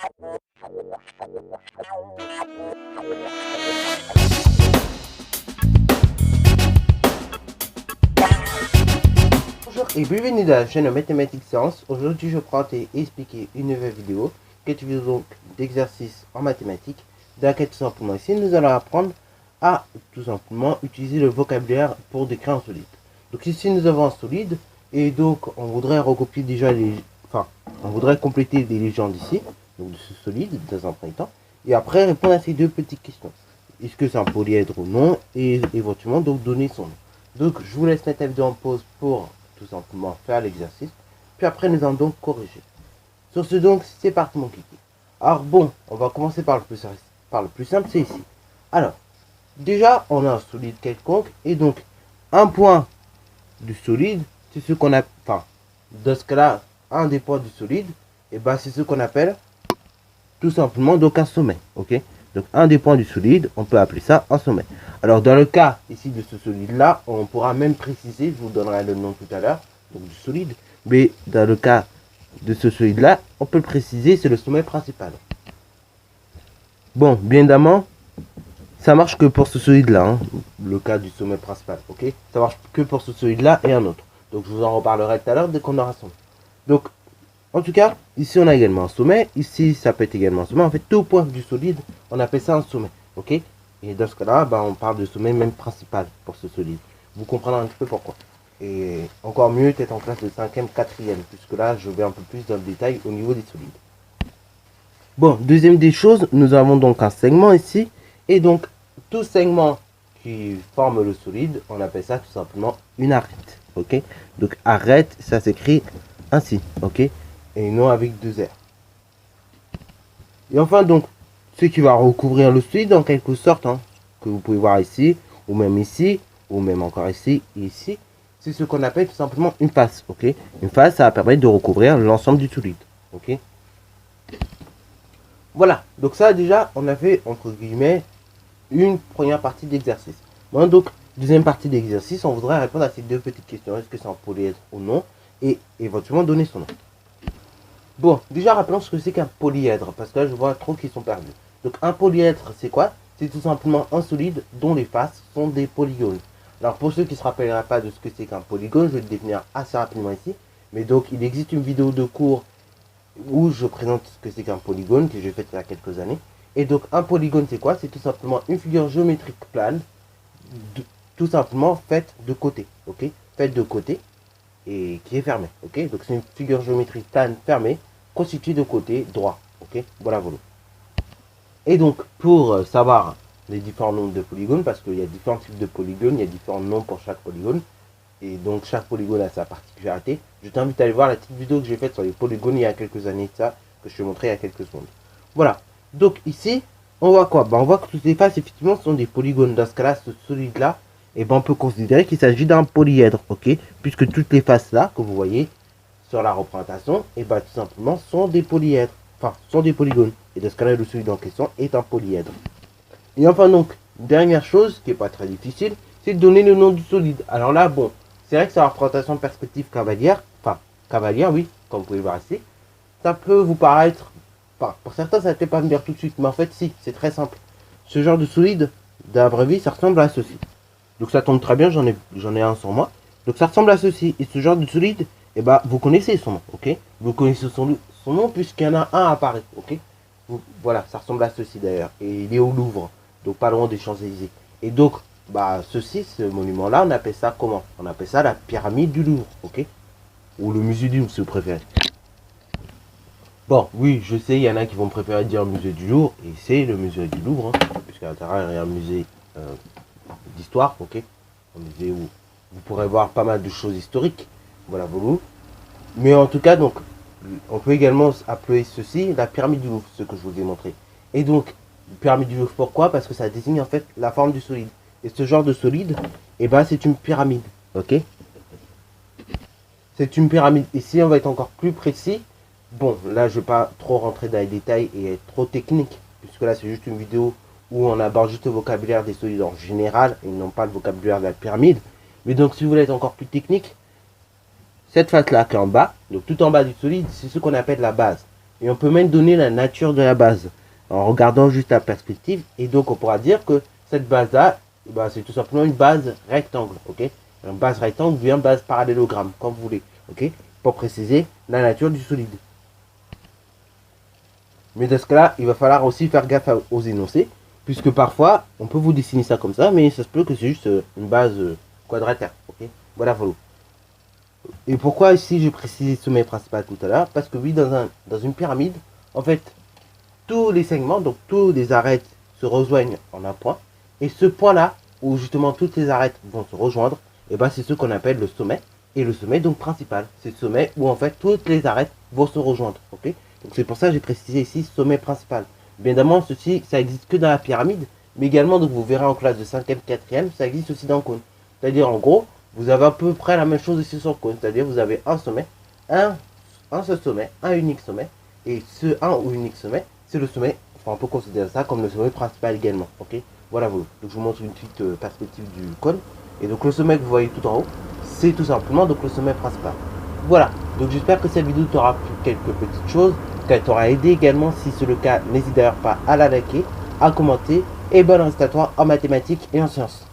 Bonjour et bienvenue dans la chaîne Mathématiques Sciences. Aujourd'hui je prends et expliquer une nouvelle vidéo qui est une vidéo donc d'exercices en mathématiques dans laquelle tout simplement ici nous allons apprendre à tout simplement utiliser le vocabulaire pour décrire un solide. Donc ici nous avons un solide et donc on voudrait recopier déjà on voudrait compléter les légendes ici, donc de ce solide dans un premier temps, et après répondre à ces deux petites questions. Est-ce que c'est un polyèdre ou non, et éventuellement donc donner son nom. Donc je vous laisse mettre la vidéo en pause pour tout simplement faire l'exercice, puis après nous allons donc corriger. Sur ce donc c'est parti mon kiki. Alors bon, on va commencer par le plus simple, c'est ici. Alors, déjà on a un solide quelconque, et donc un point du solide, c'est ce qu'on a, dans ce cas-là, un des points du solide, et c'est ce qu'on appelle tout simplement donc un sommet, ok. Donc un des points du solide, on peut appeler ça un sommet. Alors dans le cas ici de ce solide là, on pourra même préciser, je vous donnerai le nom tout à l'heure, donc du solide, mais dans le cas de ce solide là, on peut le préciser, c'est le sommet principal. Bon, bien évidemment, ça marche que pour ce solide là, le cas du sommet principal, ok. Ça marche que pour ce solide là et un autre. Donc je vous en reparlerai tout à l'heure dès qu'on aura son. Donc en tout cas, ici on a également un sommet, ici ça peut être également un sommet. En fait, tout point du solide, on appelle ça un sommet, ok. Et dans ce cas-là, on parle de sommet même principal pour ce solide. Vous comprendrez un petit peu pourquoi. Et encore mieux, peut-être en classe de 5e, 4e, puisque là, je vais un peu plus dans le détail au niveau des solides. Bon, deuxième des choses, nous avons donc un segment ici, et donc tout segment qui forme le solide, on appelle ça tout simplement une arête, ok. Donc arête, ça s'écrit ainsi, ok, et non avec deux R. Et enfin donc, ce qui va recouvrir le solide en quelque sorte, que vous pouvez voir ici, ou même encore ici et ici, c'est ce qu'on appelle tout simplement une face, ok. Une face, ça va permettre de recouvrir l'ensemble du solide, ok. Voilà, donc ça déjà, on a fait entre guillemets une première partie d'exercice. Bon, donc deuxième partie d'exercice, on voudrait répondre à ces deux petites questions. Est-ce que c'est un polyèdre ou non, et éventuellement donner son nom. Bon, déjà rappelons ce que c'est qu'un polyèdre, parce que là je vois trop qu'ils sont perdus. Donc un polyèdre c'est quoi? C'est tout simplement un solide dont les faces sont des polygones. Alors pour ceux qui ne se rappelleraient pas de ce que c'est qu'un polygone, je vais le définir assez rapidement ici. Mais donc il existe une vidéo de cours où je présente ce que c'est qu'un polygone, que j'ai fait il y a quelques années. Et donc un polygone c'est quoi? C'est tout simplement une figure géométrique plane, tout simplement faite de côté, ok. Faite de côté et qui est fermée, ok. Donc c'est une figure géométrique plane fermée, constituée de côté droit, ok. Voilà. Et donc pour savoir les différents nombres de polygones, parce qu'il y a différents types de polygones, il y a différents noms pour chaque polygone, et donc chaque polygone a sa particularité, je t'invite à aller voir la petite vidéo que j'ai faite sur les polygones il y a quelques années de ça, que je t'ai montré il y a quelques secondes. Voilà, donc ici on voit quoi? On voit que toutes les faces effectivement sont des polygones. Dans ce cas là, ce solide là, et on peut considérer qu'il s'agit d'un polyèdre, ok, puisque toutes les faces là que vous voyez sur la représentation, et tout simplement sont des polyèdres, sont des polygones. Et dans ce cas là, le solide en question est un polyèdre. Et enfin donc, dernière chose qui est pas très difficile, c'est de donner le nom du solide. Alors là, bon, c'est vrai que c'est la représentation perspective cavalière, cavalière, oui, comme vous pouvez le voir ici. Ça peut vous paraître, pour certains, ça ne peut pas venir tout de suite, mais en fait, si, c'est très simple. Ce genre de solide, dans la vraie vie, ça ressemble à ceci. Donc ça tombe très bien, j'en ai un sur moi. Donc ça ressemble à ceci. Et ce genre de solide, vous connaissez son nom, ok. Vous connaissez son nom puisqu'il y en a un apparaît, ok. Voilà, ça ressemble à ceci d'ailleurs. Et il est au Louvre, donc pas loin des Champs-Élysées. Et donc, ce monument-là, on appelle ça comment? On appelle ça la pyramide du Louvre, ok. Ou le musée du Louvre, si vous préférez. Bon, oui, je sais, il y en a qui vont préférer dire musée du Louvre, et c'est le musée du Louvre, puisqu'à l'intérieur, il y a un musée d'histoire, ok. Un musée où vous pourrez voir pas mal de choses historiques, voilà. Mais en tout cas, donc, on peut également appeler ceci la pyramide du Louvre, ce que je vous ai montré. Et donc, pyramide du Louvre, pourquoi? Parce que ça désigne en fait la forme du solide. Et ce genre de solide, c'est une pyramide, ok. C'est une pyramide. Et si on va être encore plus précis, bon, là, je ne vais pas trop rentrer dans les détails et être trop technique, puisque là, c'est juste une vidéo où on aborde juste le vocabulaire des solides en général, et non pas le vocabulaire de la pyramide. Mais donc, si vous voulez être encore plus technique, cette face-là qui est en bas, donc tout en bas du solide, c'est ce qu'on appelle la base. Et on peut même donner la nature de la base en regardant juste la perspective. Et donc on pourra dire que cette base-là, bah, c'est tout simplement une base rectangle, ok? Une base rectangle ou bien base parallélogramme, comme vous voulez, ok? Pour préciser la nature du solide. Mais dans ce cas-là, il va falloir aussi faire gaffe aux énoncés, puisque parfois, on peut vous dessiner ça comme ça, mais ça se peut que c'est juste une base quadrataire, ok? Voilà. Et pourquoi ici j'ai précisé sommet principal tout à l'heure? Parce que oui, dans une pyramide, en fait, tous les segments, donc tous les arêtes se rejoignent en un point. Et ce point-là, où justement toutes les arêtes vont se rejoindre, et ben c'est ce qu'on appelle le sommet. Et le sommet donc principal, c'est le sommet où en fait toutes les arêtes vont se rejoindre, ok? Donc c'est pour ça que j'ai précisé ici sommet principal. Bien évidemment, ceci, ça existe que dans la pyramide, mais également, donc vous verrez en classe de 5e, 4e, ça existe aussi dans le cône. C'est-à-dire en gros, vous avez à peu près la même chose ici sur le cône, c'est-à-dire vous avez un sommet, un seul sommet, un unique sommet, et ce un ou unique sommet, c'est le sommet, enfin on peut considérer ça comme le sommet principal également, ok? Voilà, donc je vous montre une petite perspective du cône, et donc le sommet que vous voyez tout en haut, c'est tout simplement donc le sommet principal. Voilà, donc j'espère que cette vidéo t'aura appris quelques petites choses, qu'elle t'aura aidé également. Si c'est le cas, n'hésite d'ailleurs pas à la liker, à commenter, et bonne reste à toi en mathématiques et en sciences.